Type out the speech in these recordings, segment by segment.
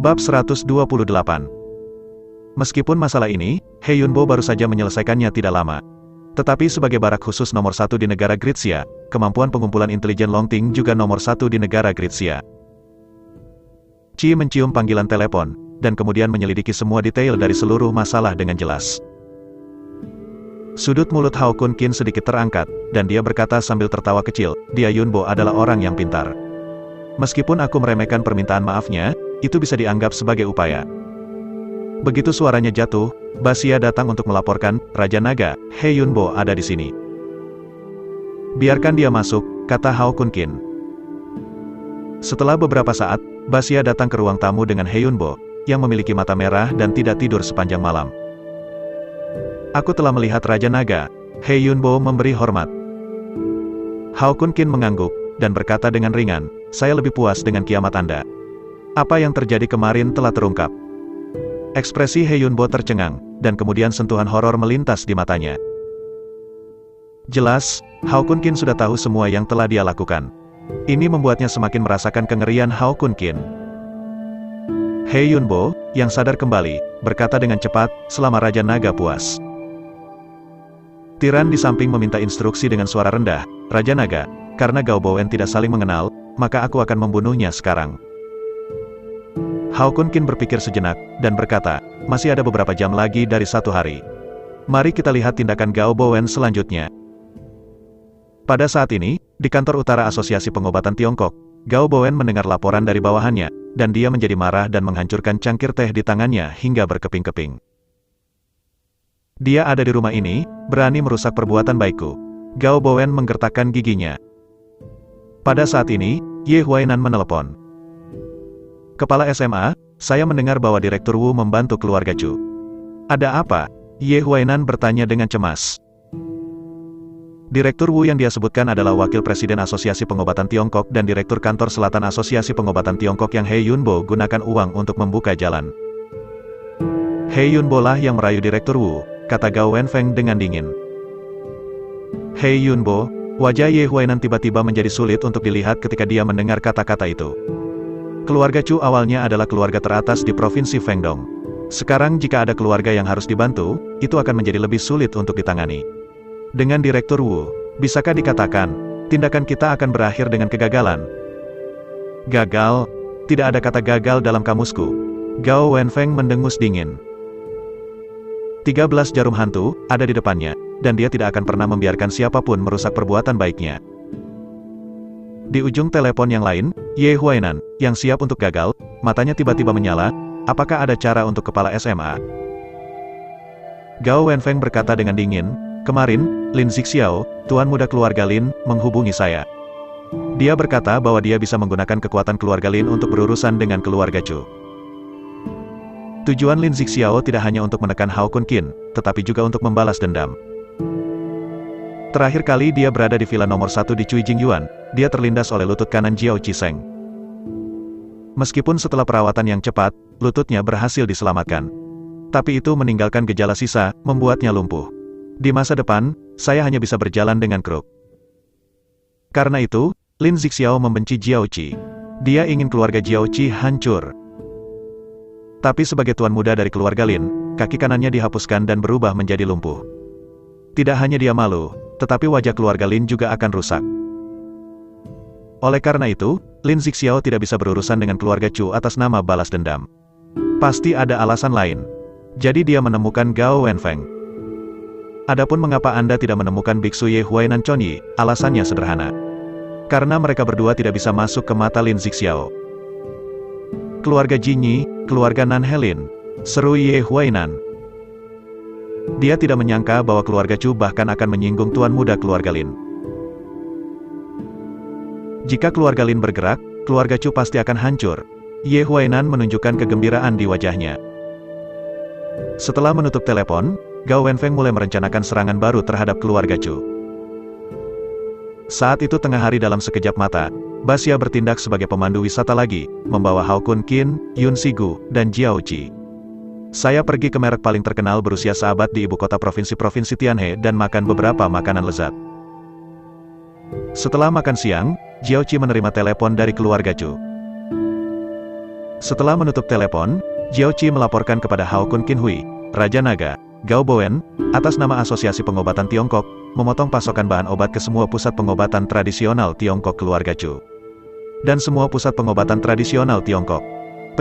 Bab 128. Meskipun masalah ini, He Yunbo baru saja menyelesaikannya tidak lama. Tetapi sebagai barak khusus nomor 1 di negara Gritsia, kemampuan pengumpulan intelijen Longting juga nomor 1 di negara Gritsia. Chi mencium panggilan telepon, dan kemudian menyelidiki semua detail dari seluruh masalah dengan jelas. Sudut mulut Hao Kun Qin sedikit terangkat, dan dia berkata sambil tertawa kecil, dia Yunbo adalah orang yang pintar. Meskipun aku meremehkan permintaan maafnya, itu bisa dianggap sebagai upaya. Begitu suaranya jatuh, Basia datang untuk melaporkan, Raja Naga, He Yunbo ada di sini. Biarkan dia masuk, kata Hao Kun Qin. Setelah beberapa saat, Basia datang ke ruang tamu dengan He Yunbo, yang memiliki mata merah dan tidak tidur sepanjang malam. Aku telah melihat Raja Naga, He Yunbo memberi hormat. Hao Kun Qin mengangguk, dan berkata dengan ringan, saya lebih puas dengan kiamat Anda. Apa yang terjadi kemarin telah terungkap. Ekspresi He Yunbo tercengang, dan kemudian sentuhan horor melintas di matanya. Jelas, Hao Kun Qin sudah tahu semua yang telah dia lakukan. Ini membuatnya semakin merasakan kengerian Hao Kun Qin. He Yunbo, yang sadar kembali, berkata dengan cepat, selama Raja Naga puas. Tiran di samping meminta instruksi dengan suara rendah, Raja Naga, karena Gao Bowen tidak saling mengenal, maka aku akan membunuhnya sekarang. Hao Kun Qin berpikir sejenak, dan berkata, masih ada beberapa jam lagi dari 1 hari. Mari kita lihat tindakan Gao Bowen selanjutnya. Pada saat ini, di kantor utara Asosiasi Pengobatan Tiongkok, Gao Bowen mendengar laporan dari bawahannya, dan dia menjadi marah dan menghancurkan cangkir teh di tangannya hingga berkeping-keping. Dia ada di rumah ini, berani merusak perbuatan baikku. Gao Bowen menggertakkan giginya. Pada saat ini, Ye Huainan menelepon. Kepala SMA, saya mendengar bahwa Direktur Wu membantu keluarga Chu. Ada apa? Ye Huainan bertanya dengan cemas. Direktur Wu yang dia sebutkan adalah Wakil Presiden Asosiasi Pengobatan Tiongkok dan Direktur Kantor Selatan Asosiasi Pengobatan Tiongkok yang He Yunbo gunakan uang untuk membuka jalan. He Yunbo lah yang merayu Direktur Wu, kata Gao Wenfeng dengan dingin. He Yunbo, wajah Ye Huainan tiba-tiba menjadi sulit untuk dilihat ketika dia mendengar kata-kata itu. Keluarga Chu awalnya adalah keluarga teratas di Provinsi Fengdong. Sekarang jika ada keluarga yang harus dibantu, itu akan menjadi lebih sulit untuk ditangani. Dengan Direktur Wu, bisakah dikatakan, tindakan kita akan berakhir dengan kegagalan? Gagal? Tidak ada kata gagal dalam kamusku. Gao Wenfeng mendengus dingin. 13 jarum hantu ada di depannya, dan dia tidak akan pernah membiarkan siapapun merusak perbuatan baiknya. Di ujung telepon yang lain, Ye Huainan, yang siap untuk gagal, matanya tiba-tiba menyala, apakah ada cara untuk kepala SMA? Gao Wenfeng berkata dengan dingin, kemarin, Lin Zixiao, tuan muda keluarga Lin, menghubungi saya. Dia berkata bahwa dia bisa menggunakan kekuatan keluarga Lin untuk berurusan dengan keluarga Chu. Tujuan Lin Zixiao tidak hanya untuk menekan Hao Kun Qin, tetapi juga untuk membalas dendam. Terakhir kali dia berada di villa nomor 1 di Cui Jingyuan, dia terlindas oleh lutut kanan Jiao Qiseng. Meskipun setelah perawatan yang cepat, lututnya berhasil diselamatkan. Tapi itu meninggalkan gejala sisa, membuatnya lumpuh. Di masa depan, saya hanya bisa berjalan dengan kruk. Karena itu, Lin Zixiao membenci Jiao Qi. Dia ingin keluarga Jiao Qi hancur. Tapi sebagai tuan muda dari keluarga Lin, kaki kanannya dihapuskan dan berubah menjadi lumpuh. Tidak hanya dia malu, tetapi wajah keluarga Lin juga akan rusak. Oleh karena itu, Lin Zixiao tidak bisa berurusan dengan keluarga Chu atas nama balas dendam. Pasti ada alasan lain. Jadi dia menemukan Gao Wenfeng. Adapun mengapa Anda tidak menemukan Biksu Ye Huainan Chonyi, alasannya sederhana. Karena mereka berdua tidak bisa masuk ke mata Lin Zixiao. Keluarga Jinyi, keluarga Nan Helin, seru Ye Huainan. Dia tidak menyangka bahwa keluarga Chu bahkan akan menyinggung tuan muda keluarga Lin. Jika keluarga Lin bergerak, keluarga Chu pasti akan hancur. Ye Huainan menunjukkan kegembiraan di wajahnya. Setelah menutup telepon, Gao Wenfeng mulai merencanakan serangan baru terhadap keluarga Chu. Saat itu tengah hari dalam sekejap mata, Basia bertindak sebagai pemandu wisata lagi, membawa Hao Kun Qin, Yun Sigu, dan Jiao Qi. Saya pergi ke merek paling terkenal berusia seabad di ibu kota provinsi Tianhe dan makan beberapa makanan lezat. Setelah makan siang, Jiao Qi menerima telepon dari keluarga Chu. Setelah menutup telepon, Jiao Qi melaporkan kepada Hao Kun Qin Hui, Raja Naga, Gao Bowen, atas nama Asosiasi Pengobatan Tiongkok, memotong pasokan bahan obat ke semua pusat pengobatan tradisional Tiongkok keluarga Chu. Dan semua pusat pengobatan tradisional Tiongkok.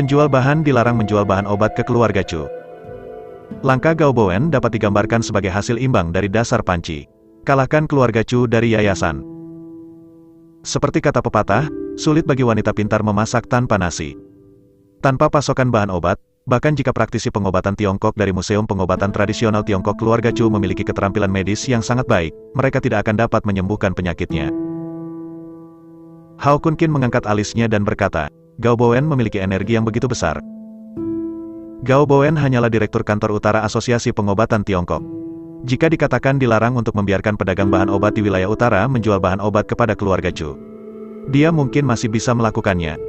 Penjual bahan dilarang menjual bahan obat ke keluarga Chu. Langkah Gao Bowen dapat digambarkan sebagai hasil imbang dari dasar panci. Kalahkan keluarga Chu dari yayasan. Seperti kata pepatah, sulit bagi wanita pintar memasak tanpa nasi. Tanpa pasokan bahan obat, bahkan jika praktisi pengobatan Tiongkok dari Museum Pengobatan Tradisional Tiongkok keluarga Chu memiliki keterampilan medis yang sangat baik, mereka tidak akan dapat menyembuhkan penyakitnya. Hao Kun Qin mengangkat alisnya dan berkata, Gao Bowen memiliki energi yang begitu besar. Gao Bowen hanyalah Direktur Kantor Utara Asosiasi Pengobatan Tiongkok. Jika dikatakan dilarang untuk membiarkan pedagang bahan obat di wilayah utara menjual bahan obat kepada keluarga Chu, dia mungkin masih bisa melakukannya.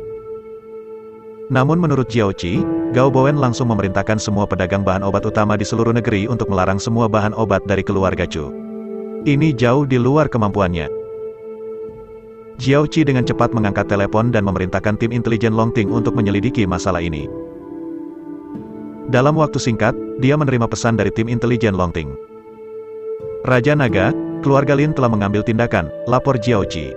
Namun menurut Jiao Qi, Gao Bowen langsung memerintahkan semua pedagang bahan obat utama di seluruh negeri untuk melarang semua bahan obat dari keluarga Chu. Ini jauh di luar kemampuannya. Jiao Qi dengan cepat mengangkat telepon dan memerintahkan tim intelijen Longting untuk menyelidiki masalah ini. Dalam waktu singkat, dia menerima pesan dari tim intelijen Longting. Raja Naga, keluarga Lin telah mengambil tindakan, lapor Jiao Qi.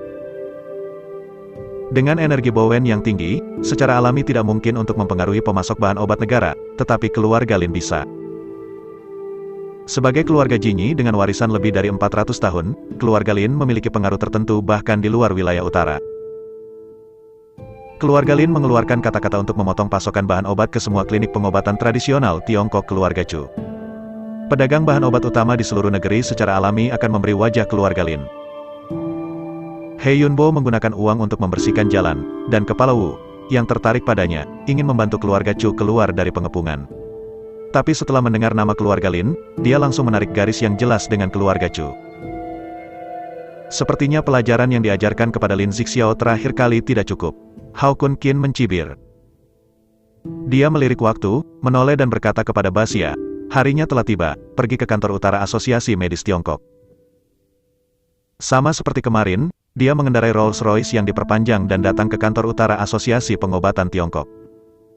Dengan energi Bowen yang tinggi, secara alami tidak mungkin untuk mempengaruhi pemasok bahan obat negara, tetapi keluarga Lin bisa. Sebagai keluarga Jinyi dengan warisan lebih dari 400 tahun, keluarga Lin memiliki pengaruh tertentu bahkan di luar wilayah utara. Keluarga Lin mengeluarkan kata-kata untuk memotong pasokan bahan obat ke semua klinik pengobatan tradisional Tiongkok keluarga Chu. Pedagang bahan obat utama di seluruh negeri secara alami akan memberi wajah keluarga Lin. He Yunbo menggunakan uang untuk membersihkan jalan, dan kepala Wu, yang tertarik padanya, ingin membantu keluarga Chu keluar dari pengepungan. Tapi setelah mendengar nama keluarga Lin, dia langsung menarik garis yang jelas dengan keluarga Chu. Sepertinya pelajaran yang diajarkan kepada Lin Zixiao terakhir kali tidak cukup. Hao Kun Qin mencibir. Dia melirik waktu, menoleh dan berkata kepada Basia, harinya telah tiba, pergi ke kantor utara Asosiasi Medis Tiongkok. Sama seperti kemarin, dia mengendarai Rolls-Royce yang diperpanjang dan datang ke kantor utara Asosiasi Pengobatan Tiongkok.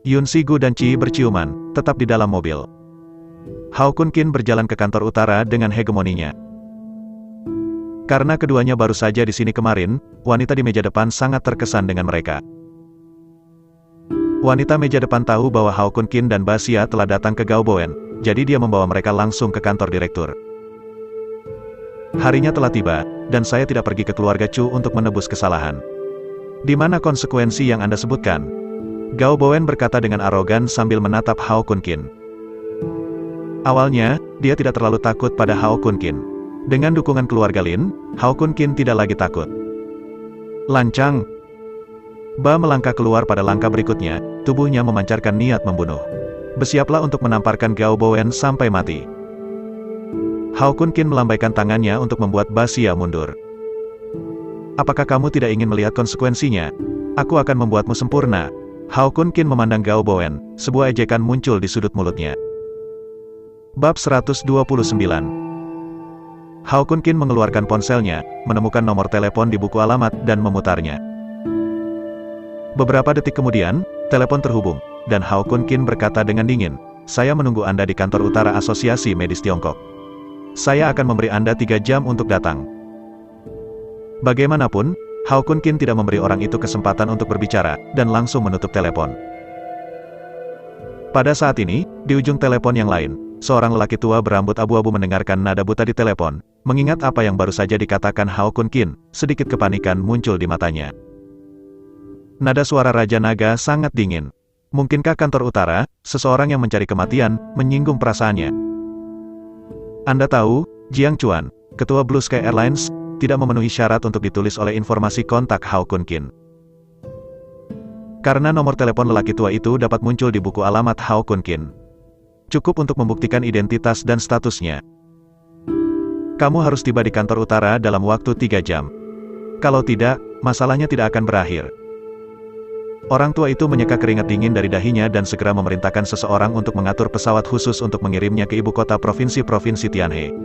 Yun Sigu dan Qi berciuman, tetap di dalam mobil. Hao Kun Qin berjalan ke kantor utara dengan hegemoninya. Karena keduanya baru saja di sini kemarin, wanita di meja depan sangat terkesan dengan mereka. Wanita meja depan tahu bahwa Hao Kun Qin dan Basia telah datang ke Gao Bowen, jadi dia membawa mereka langsung ke kantor direktur. Harinya telah tiba, dan saya tidak pergi ke keluarga Chu untuk menebus kesalahan. Di mana konsekuensi yang Anda sebutkan? Gao Bowen berkata dengan arogan sambil menatap Hao Kun Qin. Awalnya, dia tidak terlalu takut pada Hao Kun Qin. Dengan dukungan keluarga Lin, Hao Kun Qin tidak lagi takut. Lancang. Ba melangkah keluar pada langkah berikutnya, tubuhnya memancarkan niat membunuh. Bersiaplah untuk menamparkan Gao Bowen sampai mati. Hao Kun Qin melambaikan tangannya untuk membuat Basia mundur. Apakah kamu tidak ingin melihat konsekuensinya? Aku akan membuatmu sempurna. Hao Kun Qin memandang Gao Bowen, sebuah ejekan muncul di sudut mulutnya. Bab 129. Hao Kun Qin mengeluarkan ponselnya, menemukan nomor telepon di buku alamat dan memutarnya. Beberapa detik kemudian, telepon terhubung, dan Hao Kun Qin berkata dengan dingin, saya menunggu Anda di kantor utara Asosiasi Medis Tiongkok. Saya akan memberi Anda 3 jam untuk datang. Bagaimanapun, Hao Kun Qin tidak memberi orang itu kesempatan untuk berbicara, dan langsung menutup telepon. Pada saat ini, di ujung telepon yang lain, seorang lelaki tua berambut abu-abu mendengarkan nada buta di telepon, mengingat apa yang baru saja dikatakan Hao Kun Qin, sedikit kepanikan muncul di matanya. Nada suara Raja Naga sangat dingin. Mungkinkah kantor utara, seseorang yang mencari kematian, menyinggung perasaannya? Anda tahu, Jiang Chuan, ketua Blue Sky Airlines, tidak memenuhi syarat untuk ditulis oleh informasi kontak Hao Kun Qin. Karena nomor telepon lelaki tua itu dapat muncul di buku alamat Hao Kun Qin. Cukup untuk membuktikan identitas dan statusnya. Kamu harus tiba di kantor utara dalam waktu 3 jam. Kalau tidak, masalahnya tidak akan berakhir. Orang tua itu menyeka keringat dingin dari dahinya dan segera memerintahkan seseorang untuk mengatur pesawat khusus untuk mengirimnya ke ibu kota provinsi Tianhe.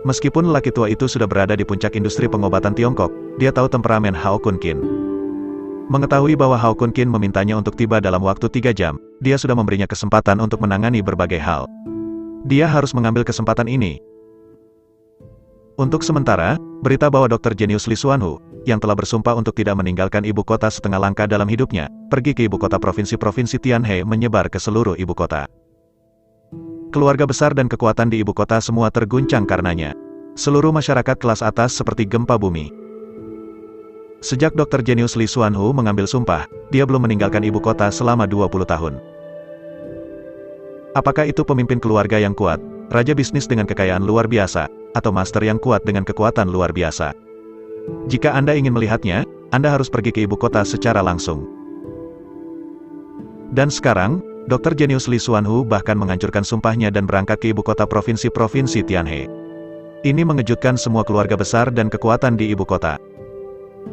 Meskipun lelaki tua itu sudah berada di puncak industri pengobatan Tiongkok, dia tahu temperamen Hao Kun Qin. Mengetahui bahwa Hao Kun Qin memintanya untuk tiba dalam waktu 3 jam, dia sudah memberinya kesempatan untuk menangani berbagai hal. Dia harus mengambil kesempatan ini. Untuk sementara, berita bahwa Dr. Jenius Lee Xuanhu, yang telah bersumpah untuk tidak meninggalkan ibu kota setengah langkah dalam hidupnya, pergi ke ibu kota provinsi Tianhe menyebar ke seluruh ibu kota. Keluarga besar dan kekuatan di ibu kota semua terguncang karenanya. Seluruh masyarakat kelas atas seperti gempa bumi. Sejak Dr. Jenius Lee Xuanhu mengambil sumpah, dia belum meninggalkan ibu kota selama 20 tahun. Apakah itu pemimpin keluarga yang kuat, raja bisnis dengan kekayaan luar biasa, atau master yang kuat dengan kekuatan luar biasa? Jika Anda ingin melihatnya, Anda harus pergi ke ibu kota secara langsung. Dan sekarang, Dr. Jenius Lee Xuanhu bahkan menghancurkan sumpahnya dan berangkat ke ibu kota provinsi Tianhe. Ini mengejutkan semua keluarga besar dan kekuatan di ibu kota.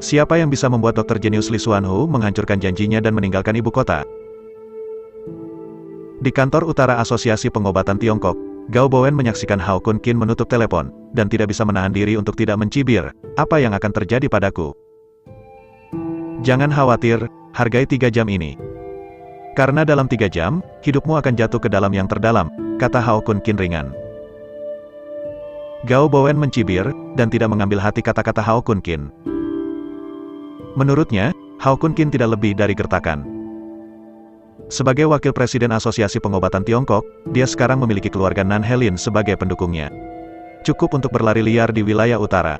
Siapa yang bisa membuat Dr. Jenius Lee Xuanhu menghancurkan janjinya dan meninggalkan ibu kota? Di kantor utara Asosiasi Pengobatan Tiongkok, Gao Bowen menyaksikan Hao Kun Qin menutup telepon, dan tidak bisa menahan diri untuk tidak mencibir, "Apa yang akan terjadi padaku?" "Jangan khawatir, hargai 3 jam ini. Karena dalam 3 jam, hidupmu akan jatuh ke dalam yang terdalam," kata Hao Kun Qin ringan. Gao Bowen mencibir, dan tidak mengambil hati kata-kata Hao Kun Qin. Menurutnya, Hao Kun Qin tidak lebih dari gertakan. Sebagai wakil presiden Asosiasi Pengobatan Tiongkok, dia sekarang memiliki keluarga Nan Helin sebagai pendukungnya. Cukup untuk berlari liar di wilayah utara.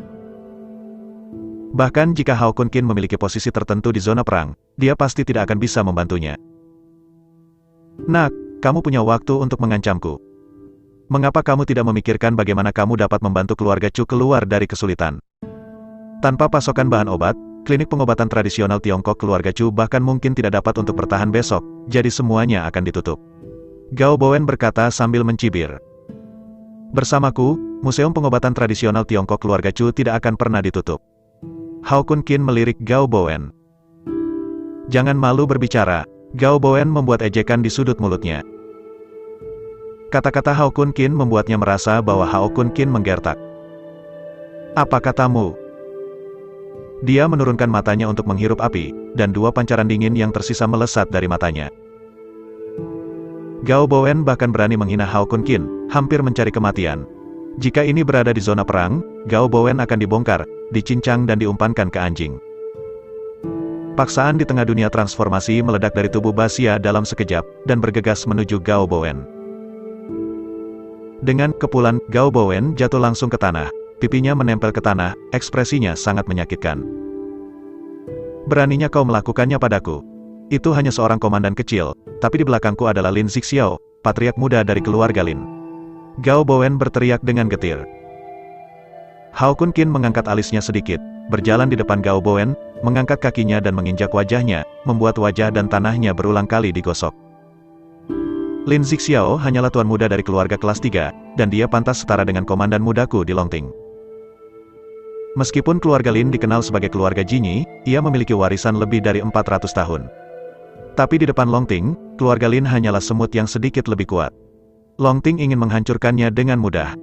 Bahkan jika Hao Kun Qin memiliki posisi tertentu di zona perang, dia pasti tidak akan bisa membantunya. "Nak, kamu punya waktu untuk mengancamku. Mengapa kamu tidak memikirkan bagaimana kamu dapat membantu keluarga Chu keluar dari kesulitan? Tanpa pasokan bahan obat, klinik pengobatan tradisional Tiongkok keluarga Chu bahkan mungkin tidak dapat untuk bertahan besok, jadi semuanya akan ditutup." Gao Bowen berkata sambil mencibir. "Bersamaku, Museum Pengobatan Tradisional Tiongkok keluarga Chu tidak akan pernah ditutup." Hao Kun Qin melirik Gao Bowen. "Jangan malu berbicara." Gao Bowen membuat ejekan di sudut mulutnya. Kata-kata Hao Kun Qin membuatnya merasa bahwa Hao Kun Qin menggertak. "Apa katamu?" Dia menurunkan matanya untuk menghirup api, dan 2 pancaran dingin yang tersisa melesat dari matanya. Gao Bowen bahkan berani menghina Hao Kun Qin, hampir mencari kematian. Jika ini berada di zona perang, Gao Bowen akan dibongkar, dicincang dan diumpankan ke anjing. Paksaan di tengah dunia transformasi meledak dari tubuh Baxia dalam sekejap, dan bergegas menuju Gao Bowen. Dengan kepulan, Gao Bowen jatuh langsung ke tanah. Pipinya menempel ke tanah, ekspresinya sangat menyakitkan. "Beraninya kau melakukannya padaku. Itu hanya seorang komandan kecil, tapi di belakangku adalah Lin Zixiao, patriark muda dari keluarga Lin." Gao Bowen berteriak dengan getir. Hao Kun Qin mengangkat alisnya sedikit, berjalan di depan Gao Bowen, mengangkat kakinya dan menginjak wajahnya, membuat wajah dan tanahnya berulang kali digosok. Lin Zixiao hanyalah tuan muda dari keluarga kelas 3, dan dia pantas setara dengan komandan mudaku di Longting. Meskipun keluarga Lin dikenal sebagai keluarga Jinyi, ia memiliki warisan lebih dari 400 tahun. Tapi di depan Longting, keluarga Lin hanyalah semut yang sedikit lebih kuat. Longting ingin menghancurkannya dengan mudah.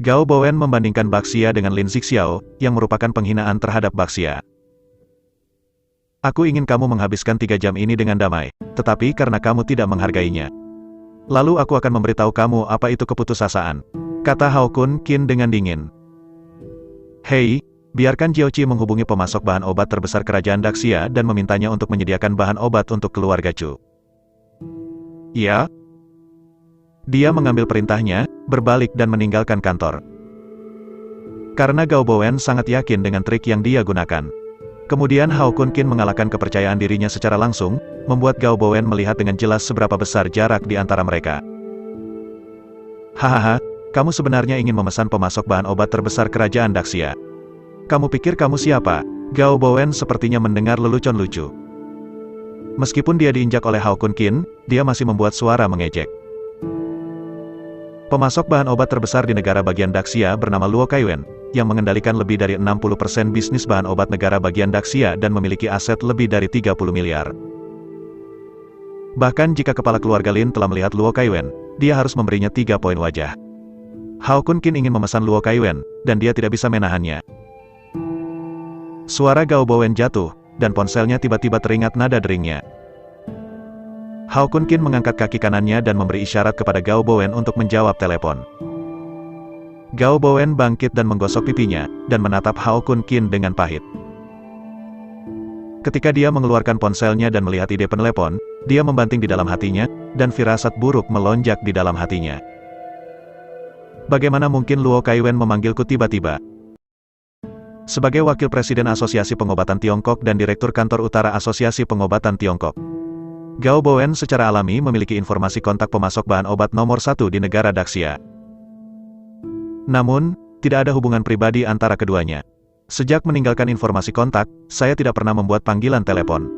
Gao Bowen membandingkan Baxia dengan Lin Zixiao, yang merupakan penghinaan terhadap Baxia. "Aku ingin kamu menghabiskan 3 jam ini dengan damai, tetapi karena kamu tidak menghargainya. Lalu aku akan memberitahu kamu apa itu keputusasaan," kata Hao Kun Qin dengan dingin. "Hei, biarkan Jiaoqi menghubungi pemasok bahan obat terbesar kerajaan Daxia dan memintanya untuk menyediakan bahan obat untuk keluarga Chu." "Ya?" Dia mengambil perintahnya, berbalik dan meninggalkan kantor. Karena Gao Bowen sangat yakin dengan trik yang dia gunakan. Kemudian Hao Kun Qin mengalahkan kepercayaan dirinya secara langsung, membuat Gao Bowen melihat dengan jelas seberapa besar jarak di antara mereka. "Hahaha, kamu sebenarnya ingin memesan pemasok bahan obat terbesar kerajaan Daxia. Kamu pikir kamu siapa?" Gao Bowen sepertinya mendengar lelucon lucu. Meskipun dia diinjak oleh Hao Kun Qin, dia masih membuat suara mengejek. Pemasok bahan obat terbesar di negara bagian Daxia bernama Luo Kaiwen, yang mengendalikan lebih dari 60% bisnis bahan obat negara bagian Daxia dan memiliki aset lebih dari 30 miliar. Bahkan jika kepala keluarga Lin telah melihat Luo Kaiwen, dia harus memberinya 3 poin wajah. Hao Kun Qin ingin memesan Luo Kaiwen, dan dia tidak bisa menahannya. Suara Gao Bowen jatuh, dan ponselnya tiba-tiba teringat nada deringnya. Hao Kun Qin mengangkat kaki kanannya dan memberi isyarat kepada Gao Bowen untuk menjawab telepon. Gao Bowen bangkit dan menggosok pipinya, dan menatap Hao Kun Qin dengan pahit. Ketika dia mengeluarkan ponselnya dan melihat ide penelepon, dia membanting di dalam hatinya, dan firasat buruk melonjak di dalam hatinya. Bagaimana mungkin Luo Kaiwen memanggilku tiba-tiba? Sebagai Wakil Presiden Asosiasi Pengobatan Tiongkok dan Direktur Kantor Utara Asosiasi Pengobatan Tiongkok, Gao Bowen secara alami memiliki informasi kontak pemasok bahan obat nomor 1 di negara Daxia. Namun, tidak ada hubungan pribadi antara keduanya. Sejak meninggalkan informasi kontak, saya tidak pernah membuat panggilan telepon.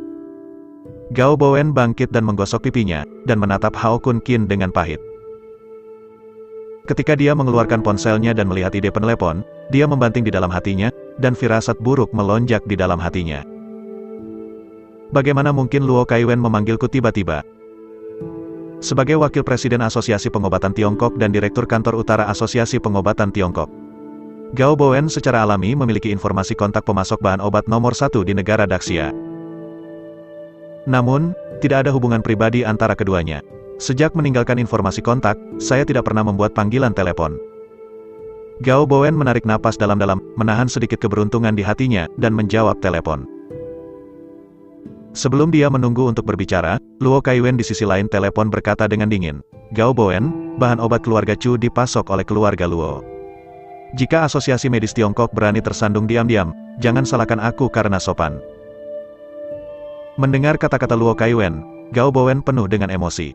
Gao Bowen bangkit dan menggosok pipinya, dan menatap Hao Kun Qin dengan pahit. Ketika dia mengeluarkan ponselnya dan melihat ide penelepon, dia membanting di dalam hatinya, dan firasat buruk melonjak di dalam hatinya. Bagaimana mungkin Luo Kaiwen memanggilku tiba-tiba? Sebagai Wakil Presiden Asosiasi Pengobatan Tiongkok dan Direktur Kantor Utara Asosiasi Pengobatan Tiongkok, Gao Bowen secara alami memiliki informasi kontak pemasok bahan obat nomor 1 di negara Daxia. Namun, tidak ada hubungan pribadi antara keduanya. Sejak meninggalkan informasi kontak, saya tidak pernah membuat panggilan telepon. Gao Bowen menarik napas dalam-dalam, menahan sedikit keberuntungan di hatinya, dan menjawab telepon. Sebelum dia menunggu untuk berbicara, Luo Kaiwen di sisi lain telepon berkata dengan dingin, "Gao Bowen, bahan obat keluarga Chu dipasok oleh keluarga Luo. Jika Asosiasi Medis Tiongkok berani tersandung diam-diam, jangan salahkan aku karena sopan." Mendengar kata-kata Luo Kaiwen, Gao Bowen penuh dengan emosi.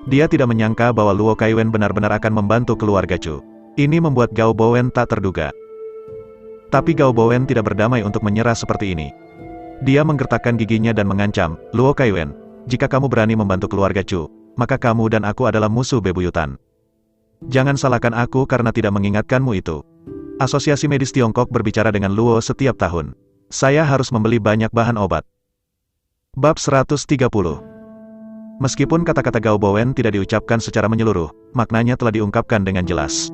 Dia tidak menyangka bahwa Luo Kaiwen benar-benar akan membantu keluarga Chu. Ini membuat Gao Bowen tak terduga. Tapi Gao Bowen tidak berdamai untuk menyerah seperti ini. Dia menggertakkan giginya dan mengancam, "Luo Kaiwen, jika kamu berani membantu keluarga Chu, maka kamu dan aku adalah musuh bebuyutan. Jangan salahkan aku karena tidak mengingatkanmu itu. Asosiasi Medis Tiongkok berbicara dengan Luo setiap tahun. Saya harus membeli banyak bahan obat." Bab 130. Meskipun kata-kata Gao Bowen tidak diucapkan secara menyeluruh, maknanya telah diungkapkan dengan jelas.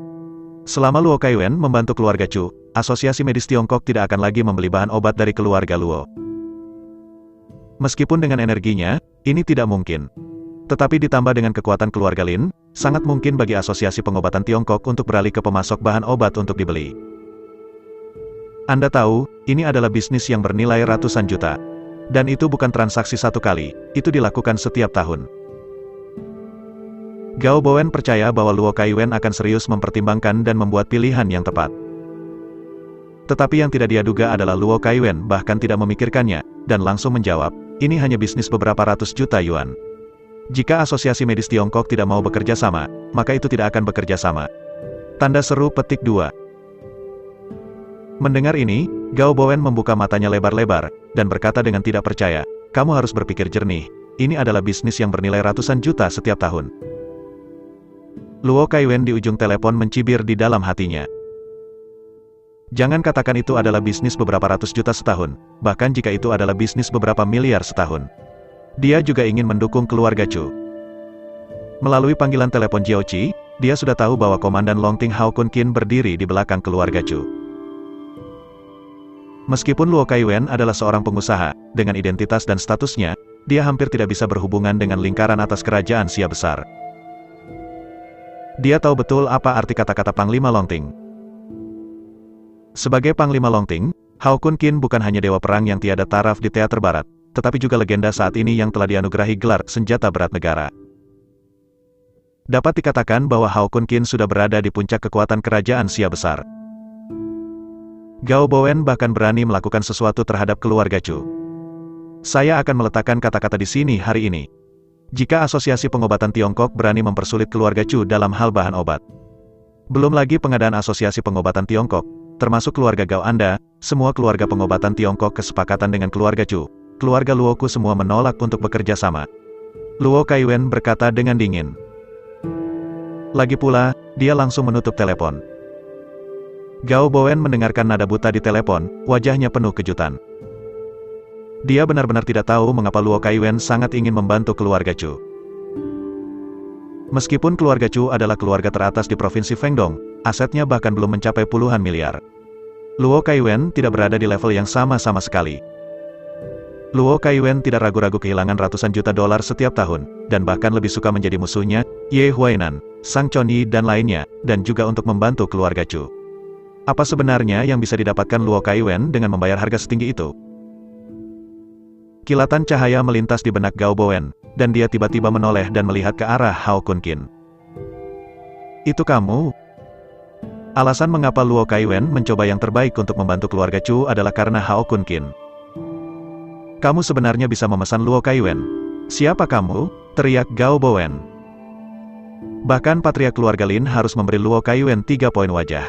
Selama Luo Kaiwen membantu keluarga Chu, Asosiasi Medis Tiongkok tidak akan lagi membeli bahan obat dari keluarga Luo. Meskipun dengan energinya, ini tidak mungkin. Tetapi ditambah dengan kekuatan keluarga Lin, sangat mungkin bagi Asosiasi Pengobatan Tiongkok untuk beralih ke pemasok bahan obat untuk dibeli. Anda tahu, ini adalah bisnis yang bernilai ratusan juta. Dan itu bukan transaksi satu kali, itu dilakukan setiap tahun. Gao Bowen percaya bahwa Luo Kaiwen akan serius mempertimbangkan dan membuat pilihan yang tepat. Tetapi yang tidak dia duga adalah Luo Kaiwen bahkan tidak memikirkannya, dan langsung menjawab, "Ini hanya bisnis beberapa ratus juta yuan. Jika Asosiasi Medis Tiongkok tidak mau bekerja sama, maka itu tidak akan bekerja sama." Tanda seru petik 2. Mendengar ini, Gao Bowen membuka matanya lebar-lebar, dan berkata dengan tidak percaya, "Kamu harus berpikir jernih, ini adalah bisnis yang bernilai ratusan juta setiap tahun." Luo Kaiwen di ujung telepon mencibir di dalam hatinya. Jangan katakan itu adalah bisnis beberapa ratus juta setahun, bahkan jika itu adalah bisnis beberapa miliar setahun. Dia juga ingin mendukung keluarga Chu. Melalui panggilan telepon Jiaoqi, dia sudah tahu bahwa Komandan Longting Hao Kun Qin berdiri di belakang keluarga Chu. Meskipun Luo Kaiwen adalah seorang pengusaha, dengan identitas dan statusnya, dia hampir tidak bisa berhubungan dengan lingkaran atas kerajaan Xia besar. Dia tahu betul apa arti kata-kata Panglima Longting. Sebagai Panglima Longting, Hao Kun Qin bukan hanya dewa perang yang tiada taraf di teater barat, tetapi juga legenda saat ini yang telah dianugerahi gelar senjata berat negara. Dapat dikatakan bahwa Hao Kun Qin sudah berada di puncak kekuatan kerajaan Xia besar. Gao Bowen bahkan berani melakukan sesuatu terhadap keluarga Chu. Saya akan meletakkan kata-kata di sini hari ini. Jika Asosiasi Pengobatan Tiongkok berani mempersulit keluarga Chu dalam hal bahan obat. Belum lagi pengadaan Asosiasi Pengobatan Tiongkok, termasuk keluarga Gao Anda, semua keluarga pengobatan Tiongkok kesepakatan dengan keluarga Chu. Keluarga Luoku semua menolak untuk bekerja sama. Luo Kaiwen berkata dengan dingin. Lagi pula, dia langsung menutup telepon. Gao Bowen mendengarkan nada buta di telepon, wajahnya penuh kejutan. Dia benar-benar tidak tahu mengapa Luo Kaiwen sangat ingin membantu keluarga Chu. Meskipun keluarga Chu adalah keluarga teratas di Provinsi Fengdong, asetnya bahkan belum mencapai puluhan miliar. Luo Kaiwen tidak berada di level yang sama sekali. Luo Kaiwen tidak ragu-ragu kehilangan ratusan juta dolar setiap tahun, dan bahkan lebih suka menjadi musuhnya, Ye Huainan, Sang Chonyi dan lainnya, dan juga untuk membantu keluarga Chu. Apa sebenarnya yang bisa didapatkan Luo Kaiwen dengan membayar harga setinggi itu? Kilatan cahaya melintas di benak Gao Bowen, dan dia tiba-tiba menoleh dan melihat ke arah Hao Kunkin. Itu kamu? Alasan mengapa Luo Kaiwen mencoba yang terbaik untuk membantu keluarga Chu adalah karena Hao Kunkin. Kamu sebenarnya bisa memesan Luo Kaiwen. Siapa kamu? Teriak Gao Bowen. Bahkan patria keluarga Lin harus memberi Luo Kaiwen 3 poin wajah.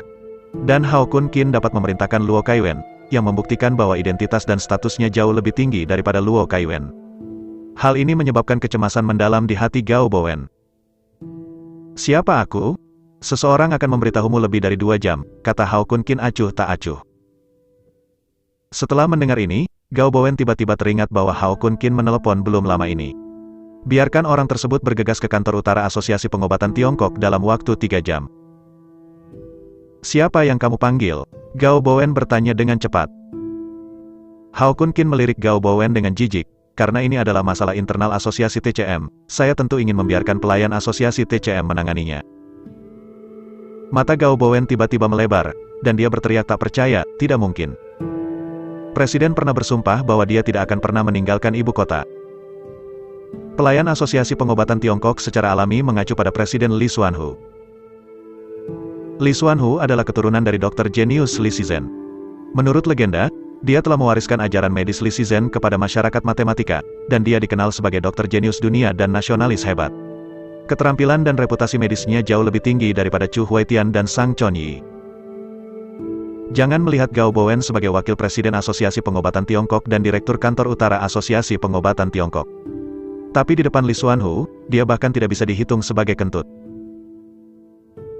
Dan Hao Kunkin dapat memerintahkan Luo Kaiwen, yang membuktikan bahwa identitas dan statusnya jauh lebih tinggi daripada Luo Kaiwen. Hal ini menyebabkan kecemasan mendalam di hati Gao Bowen. Siapa aku? Seseorang akan memberitahumu lebih dari 2 jam, kata Hao Kunkin acuh tak acuh. Setelah mendengar ini, Gao Bowen tiba-tiba teringat bahwa Hao Kunkin menelepon belum lama ini. Biarkan orang tersebut bergegas ke kantor utara Asosiasi Pengobatan Tiongkok dalam waktu 3 jam. Siapa yang kamu panggil? Gao Bowen bertanya dengan cepat. Hao Kunkin melirik Gao Bowen dengan jijik, karena ini adalah masalah internal Asosiasi TCM, saya tentu ingin membiarkan pelayan Asosiasi TCM menanganinya. Mata Gao Bowen tiba-tiba melebar, dan dia berteriak tak percaya, tidak mungkin. Presiden pernah bersumpah bahwa dia tidak akan pernah meninggalkan ibu kota. Pelayan Asosiasi Pengobatan Tiongkok secara alami mengacu pada Presiden Li Xuanhu. Li Xuanhu adalah keturunan dari Dr. Jenius Li Shizhen. Menurut legenda, dia telah mewariskan ajaran medis Li Shizhen kepada masyarakat matematika, dan dia dikenal sebagai dokter jenius dunia dan nasionalis hebat. Keterampilan dan reputasi medisnya jauh lebih tinggi daripada Chu Huaitian dan Sang Chonyi. Jangan melihat Gao Bowen sebagai wakil presiden Asosiasi Pengobatan Tiongkok dan direktur kantor utara Asosiasi Pengobatan Tiongkok. Tapi di depan Li Xuanhu, dia bahkan tidak bisa dihitung sebagai kentut.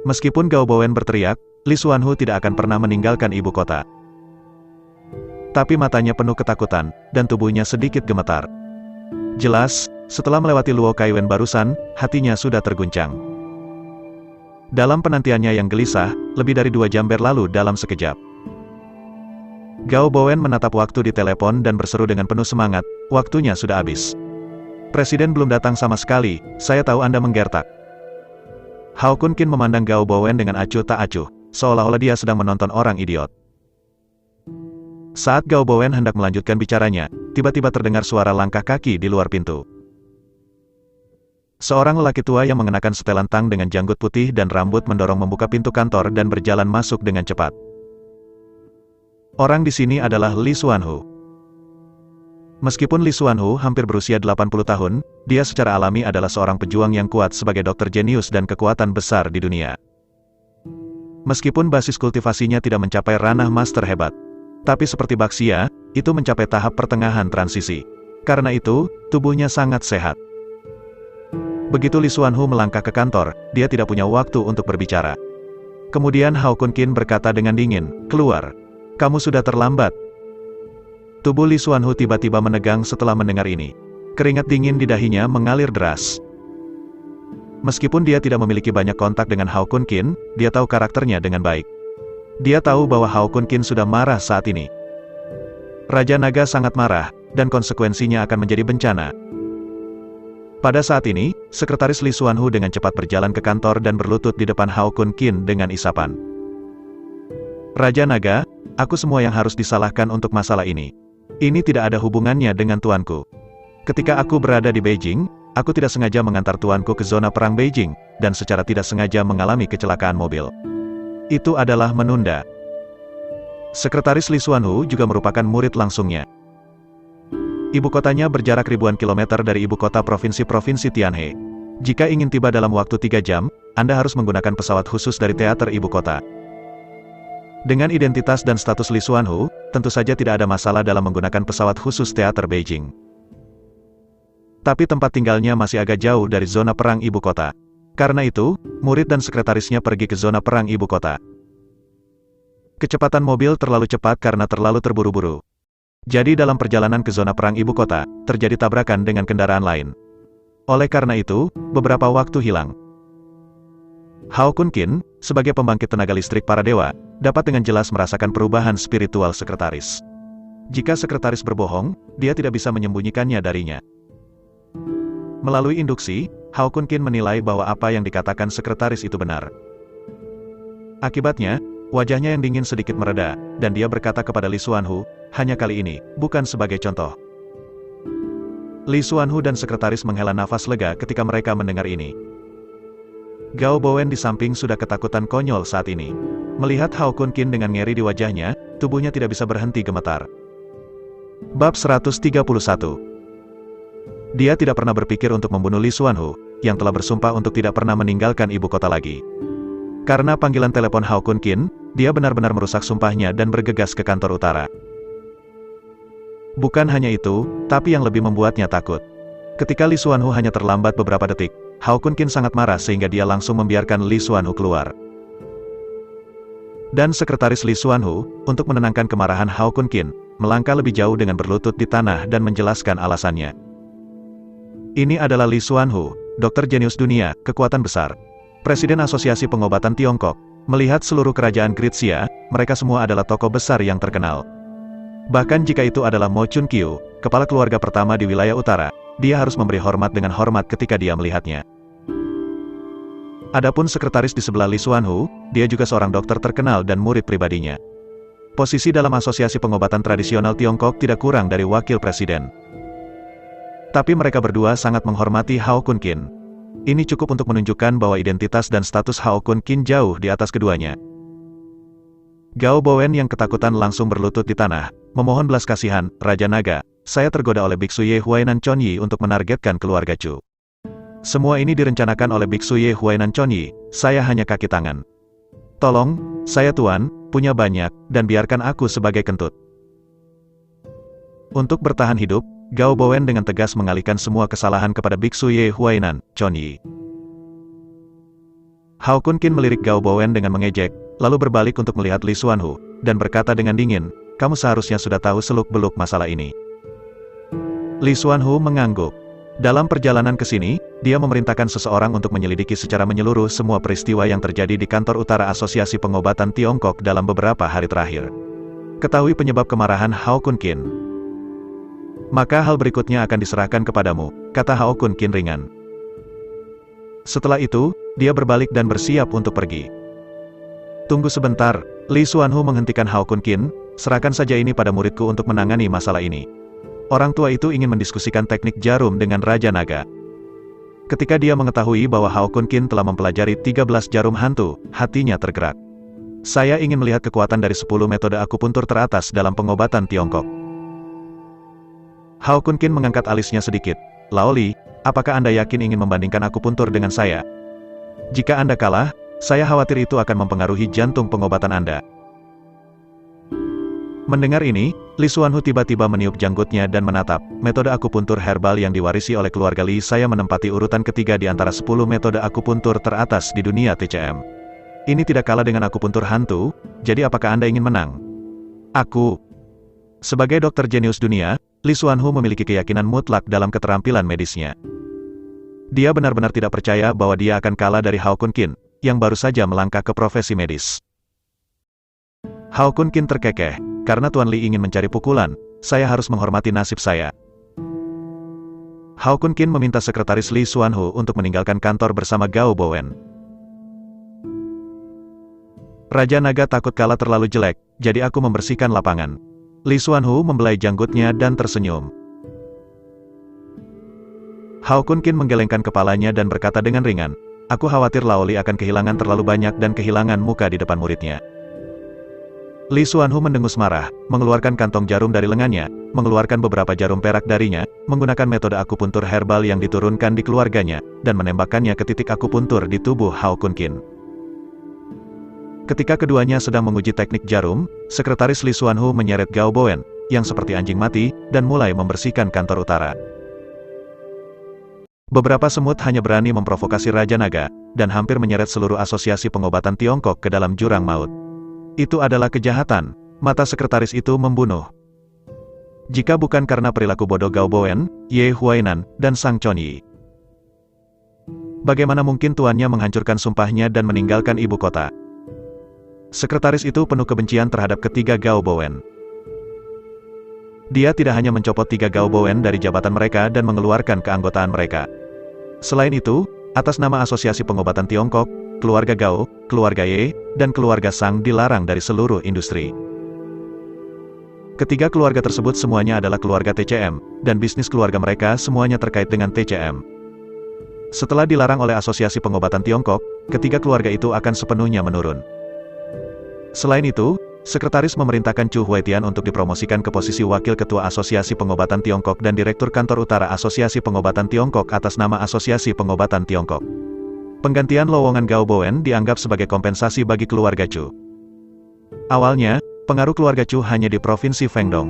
Meskipun Gao Bowen berteriak, Li Xuanhu tidak akan pernah meninggalkan ibu kota. Tapi matanya penuh ketakutan, dan tubuhnya sedikit gemetar. Jelas, setelah melewati Luo Kaiwen barusan, hatinya sudah terguncang. Dalam penantiannya yang gelisah, lebih dari 2 jam berlalu dalam sekejap. Gao Bowen menatap waktu di telepon dan berseru dengan penuh semangat, waktunya sudah habis. Presiden belum datang sama sekali, saya tahu Anda menggertak. Hao Kunkin memandang Gao Bowen dengan acuh tak acuh, seolah-olah dia sedang menonton orang idiot. Saat Gao Bowen hendak melanjutkan bicaranya, tiba-tiba terdengar suara langkah kaki di luar pintu. Seorang lelaki tua yang mengenakan setelan tang dengan janggut putih dan rambut mendorong membuka pintu kantor dan berjalan masuk dengan cepat. Orang di sini adalah Li Xuanhu. Meskipun Li Xuanhu hampir berusia 80 tahun, dia secara alami adalah seorang pejuang yang kuat sebagai dokter jenius dan kekuatan besar di dunia. Meskipun basis kultivasinya tidak mencapai ranah master hebat, tapi seperti Baxia, itu mencapai tahap pertengahan transisi. Karena itu, tubuhnya sangat sehat. Begitu Li Xuanhu melangkah ke kantor, dia tidak punya waktu untuk berbicara. Kemudian Hao Kunkin berkata dengan dingin, keluar. Kamu sudah terlambat. Tubuh Li Xuanhu tiba-tiba menegang setelah mendengar ini. Keringat dingin di dahinya mengalir deras. Meskipun dia tidak memiliki banyak kontak dengan Hao Kunkin, dia tahu karakternya dengan baik. Dia tahu bahwa Hao Kunkin sudah marah saat ini. Raja Naga sangat marah, dan konsekuensinya akan menjadi bencana. Pada saat ini, Sekretaris Li Xuanhu dengan cepat berjalan ke kantor dan berlutut di depan Hao Kunkin dengan isapan. Raja Naga, aku semua yang harus disalahkan untuk masalah ini. Ini tidak ada hubungannya dengan tuanku. Ketika aku berada di Beijing, aku tidak sengaja mengantar tuanku ke zona perang Beijing, dan secara tidak sengaja mengalami kecelakaan mobil. Itu adalah menunda. Sekretaris Li Xuanhu juga merupakan murid langsungnya. Ibu kotanya berjarak ribuan kilometer dari ibu kota provinsi Tianhe. Jika ingin tiba dalam waktu 3 jam, Anda harus menggunakan pesawat khusus dari teater ibu kota. Dengan identitas dan status Li Xuanhu, tentu saja tidak ada masalah dalam menggunakan pesawat khusus teater Beijing. Tapi tempat tinggalnya masih agak jauh dari zona perang ibu kota. Karena itu, murid dan sekretarisnya pergi ke zona perang ibu kota. Kecepatan mobil terlalu cepat karena terlalu terburu-buru. Jadi dalam perjalanan ke zona perang ibu kota, terjadi tabrakan dengan kendaraan lain. Oleh karena itu, beberapa waktu hilang. Hao Kunkin, sebagai pembangkit tenaga listrik para dewa, dapat dengan jelas merasakan perubahan spiritual sekretaris. Jika sekretaris berbohong, dia tidak bisa menyembunyikannya darinya. Melalui induksi, Hao Kun Qin menilai bahwa apa yang dikatakan sekretaris itu benar. Akibatnya, wajahnya yang dingin sedikit mereda, dan dia berkata kepada Li Xuanhu, hanya kali ini, bukan sebagai contoh. Li Xuanhu dan sekretaris menghela nafas lega ketika mereka mendengar ini. Gao Bowen di samping sudah ketakutan konyol saat ini. Melihat Hao Kun Qin dengan ngeri di wajahnya, tubuhnya tidak bisa berhenti gemetar. Bab 131. Dia tidak pernah berpikir untuk membunuh Li Xuanhu, yang telah bersumpah untuk tidak pernah meninggalkan ibu kota lagi. Karena panggilan telepon Hao Kun Qin, dia benar-benar merusak sumpahnya dan bergegas ke kantor utara. Bukan hanya itu, tapi yang lebih membuatnya takut. Ketika Li Xuanhu hanya terlambat beberapa detik, Hao Kun Qin sangat marah sehingga dia langsung membiarkan Li Xuanhu keluar. Dan sekretaris Li Xuanhu, untuk menenangkan kemarahan Hao Kun Qin, melangkah lebih jauh dengan berlutut di tanah dan menjelaskan alasannya. Ini adalah Li Xuanhu, dokter jenius dunia, kekuatan besar. Presiden Asosiasi Pengobatan Tiongkok. Melihat seluruh kerajaan Gritsia, mereka semua adalah tokoh besar yang terkenal. Bahkan jika itu adalah Mo Chun Qiu, kepala keluarga pertama di wilayah utara, dia harus memberi hormat dengan hormat ketika dia melihatnya. Adapun sekretaris di sebelah Li Xuanhu, dia juga seorang dokter terkenal dan murid pribadinya. Posisi dalam Asosiasi Pengobatan Tradisional Tiongkok tidak kurang dari wakil presiden. Tapi mereka berdua sangat menghormati Hao Kun Qin. Ini cukup untuk menunjukkan bahwa identitas dan status Hao Kun Qin jauh di atas keduanya. Gao Bowen yang ketakutan langsung berlutut di tanah, memohon belas kasihan, Raja Naga, saya tergoda oleh Biksu Ye Huainan Chonyi untuk menargetkan keluarga Chu. Semua ini direncanakan oleh Biksu Ye Huainan Chonyi, saya hanya kaki tangan. Tolong, saya tuan, punya banyak, dan biarkan aku sebagai kentut. Untuk bertahan hidup, Gao Bowen dengan tegas mengalihkan semua kesalahan kepada Biksu Ye Huainan Chonyi. Hao Kun Qin melirik Gao Bowen dengan mengejek, lalu berbalik untuk melihat Li Xuanhu, dan berkata dengan dingin, kamu seharusnya sudah tahu seluk-beluk masalah ini. Li Xuanhu mengangguk. Dalam perjalanan ke sini, dia memerintahkan seseorang untuk menyelidiki secara menyeluruh semua peristiwa yang terjadi di kantor utara Asosiasi Pengobatan Tiongkok dalam beberapa hari terakhir. Ketahui penyebab kemarahan Hao Kun Qin. Maka hal berikutnya akan diserahkan kepadamu, kata Hao Kun Qin ringan. Setelah itu, dia berbalik dan bersiap untuk pergi. Tunggu sebentar, Li Xuanhu menghentikan Hao Kun Qin, serahkan saja ini pada muridku untuk menangani masalah ini. Orang tua itu ingin mendiskusikan teknik jarum dengan Raja Naga. Ketika dia mengetahui bahwa Hao Kun Qin telah mempelajari 13 jarum hantu, hatinya tergerak. Saya ingin melihat kekuatan dari 10 metode akupuntur teratas dalam pengobatan Tiongkok. Hao Kun Qin mengangkat alisnya sedikit. Laoli, apakah Anda yakin ingin membandingkan akupuntur dengan saya? Jika Anda kalah, saya khawatir itu akan mempengaruhi jantung pengobatan Anda. Mendengar ini, Li Xuanhu tiba-tiba meniup janggutnya dan menatap. Metode akupuntur herbal yang diwarisi oleh keluarga Li saya menempati urutan ketiga di antara 10 metode akupuntur teratas di dunia TCM. Ini tidak kalah dengan akupuntur hantu, jadi apakah Anda ingin menang? Aku. Sebagai dokter jenius dunia, Li Xuanhu memiliki keyakinan mutlak dalam keterampilan medisnya. Dia benar-benar tidak percaya bahwa dia akan kalah dari Hao Kun Qin, yang baru saja melangkah ke profesi medis. Hao Kun Qin terkekeh, karena Tuan Li ingin mencari pukulan, saya harus menghormati nasib saya. Hao Kun Qin meminta sekretaris Li Xuanhu untuk meninggalkan kantor bersama Gao Bowen. Raja Naga takut kalah terlalu jelek, jadi aku membersihkan lapangan. Li Xuanhu membelai janggutnya dan tersenyum. Hao Kun Qin menggelengkan kepalanya dan berkata dengan ringan, aku khawatir Laoli akan kehilangan terlalu banyak dan kehilangan muka di depan muridnya. Li Xuanhu mendengus marah, mengeluarkan kantong jarum dari lengannya, mengeluarkan beberapa jarum perak darinya, menggunakan metode akupuntur herbal yang diturunkan di keluarganya, dan menembakkannya ke titik akupuntur di tubuh Hao Kun Qin. Ketika keduanya sedang menguji teknik jarum, sekretaris Li Xuanhu menyeret Gao Bowen, yang seperti anjing mati, dan mulai membersihkan kantor utara. Beberapa semut hanya berani memprovokasi Raja Naga, dan hampir menyeret seluruh asosiasi pengobatan Tiongkok ke dalam jurang maut. Itu adalah kejahatan, mata sekretaris itu membunuh. Jika bukan karena perilaku bodoh Gao Bowen, Ye Huainan, dan Sang Chonyi. Bagaimana mungkin tuannya menghancurkan sumpahnya dan meninggalkan ibu kota? Sekretaris itu penuh kebencian terhadap ketiga Gao Bowen. Dia tidak hanya mencopot 3 Gao Bowen dari jabatan mereka dan mengeluarkan keanggotaan mereka. Selain itu, atas nama Asosiasi Pengobatan Tiongkok, keluarga Gao, keluarga Ye, dan keluarga Sang dilarang dari seluruh industri. Ketiga keluarga tersebut semuanya adalah keluarga TCM, dan bisnis keluarga mereka semuanya terkait dengan TCM. Setelah dilarang oleh Asosiasi Pengobatan Tiongkok, ketiga keluarga itu akan sepenuhnya menurun. Selain itu, Sekretaris memerintahkan Chu Huaitian untuk dipromosikan ke posisi Wakil Ketua Asosiasi Pengobatan Tiongkok dan Direktur Kantor Utara Asosiasi Pengobatan Tiongkok atas nama Asosiasi Pengobatan Tiongkok. Penggantian lowongan Gao Bowen dianggap sebagai kompensasi bagi keluarga Chu. Awalnya, pengaruh keluarga Chu hanya di Provinsi Fengdong.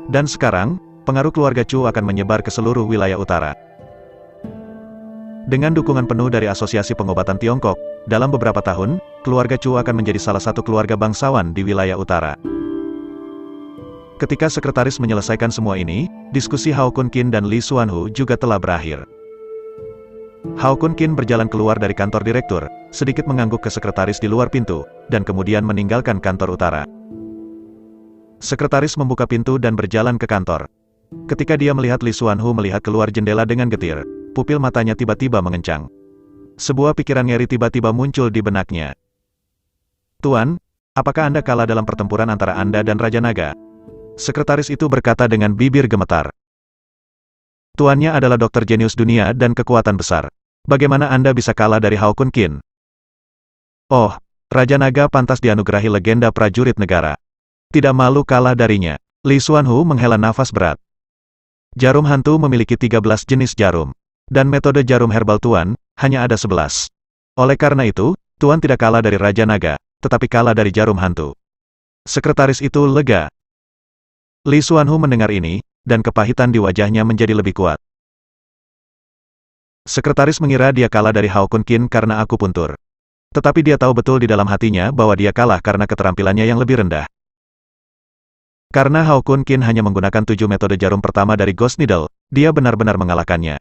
Dan sekarang, pengaruh keluarga Chu akan menyebar ke seluruh wilayah utara. Dengan dukungan penuh dari Asosiasi Pengobatan Tiongkok, dalam beberapa tahun, keluarga Chu akan menjadi salah satu keluarga bangsawan di wilayah utara. Ketika sekretaris menyelesaikan semua ini, diskusi Hao Kun Qin dan Li Xuanhu juga telah berakhir. Hao Kun Qin berjalan keluar dari kantor direktur, sedikit mengangguk ke sekretaris di luar pintu, dan kemudian meninggalkan kantor utara. Sekretaris membuka pintu dan berjalan ke kantor. Ketika dia melihat Li Xuanhu melihat keluar jendela dengan getir, pupil matanya tiba-tiba mengencang. Sebuah pikiran ngeri tiba-tiba muncul di benaknya. Tuan, apakah Anda kalah dalam pertempuran antara Anda dan Raja Naga? Sekretaris itu berkata dengan bibir gemetar. Tuannya adalah dokter jenius dunia dan kekuatan besar. Bagaimana Anda bisa kalah dari Hao Kun Qin? Oh, Raja Naga pantas dianugerahi legenda prajurit negara. Tidak malu kalah darinya. Li Xuanhu menghela nafas berat. Jarum hantu memiliki 13 jenis jarum. Dan metode jarum herbal Tuan, hanya ada 11. Oleh karena itu, Tuan tidak kalah dari Raja Naga, tetapi kalah dari jarum hantu. Sekretaris itu lega. Li Xuanhu mendengar ini, dan kepahitan di wajahnya menjadi lebih kuat. Sekretaris mengira dia kalah dari Hao Kun Qin karena akupuntur. Tetapi dia tahu betul di dalam hatinya bahwa dia kalah karena keterampilannya yang lebih rendah. Karena Hao Kun Qin hanya menggunakan 7 metode jarum pertama dari Ghost Needle, dia benar-benar mengalahkannya.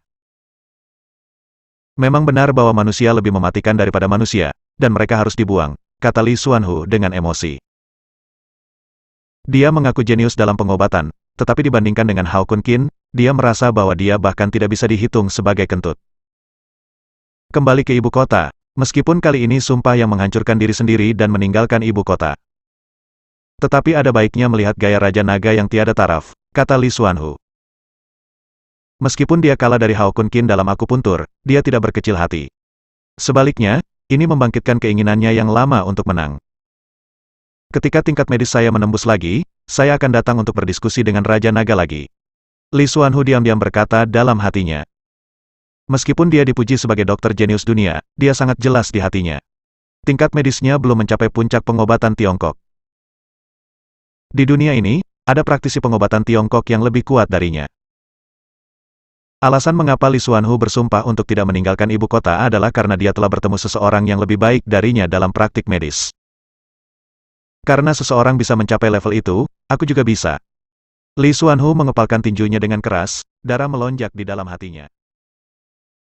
Memang benar bahwa manusia lebih mematikan daripada manusia, dan mereka harus dibuang, kata Li Xuanhu dengan emosi. Dia mengaku jenius dalam pengobatan, tetapi dibandingkan dengan Hao Kun Qin, dia merasa bahwa dia bahkan tidak bisa dihitung sebagai kentut. Kembali ke ibu kota, meskipun kali ini sumpah yang menghancurkan diri sendiri dan meninggalkan ibu kota. Tetapi ada baiknya melihat gaya Raja Naga yang tiada taraf, kata Li Xuanhu. Meskipun dia kalah dari Hao Kun Qin dalam akupuntur, dia tidak berkecil hati. Sebaliknya, ini membangkitkan keinginannya yang lama untuk menang. Ketika tingkat medis saya menembus lagi, saya akan datang untuk berdiskusi dengan Raja Naga lagi. Li Xuanhu diam-diam berkata dalam hatinya. Meskipun dia dipuji sebagai dokter jenius dunia, dia sangat jelas di hatinya. Tingkat medisnya belum mencapai puncak pengobatan Tiongkok. Di dunia ini, ada praktisi pengobatan Tiongkok yang lebih kuat darinya. Alasan mengapa Li Xuanhu bersumpah untuk tidak meninggalkan ibu kota adalah karena dia telah bertemu seseorang yang lebih baik darinya dalam praktik medis. Karena seseorang bisa mencapai level itu, aku juga bisa. Li Xuanhu mengepalkan tinjunya dengan keras, darah melonjak di dalam hatinya.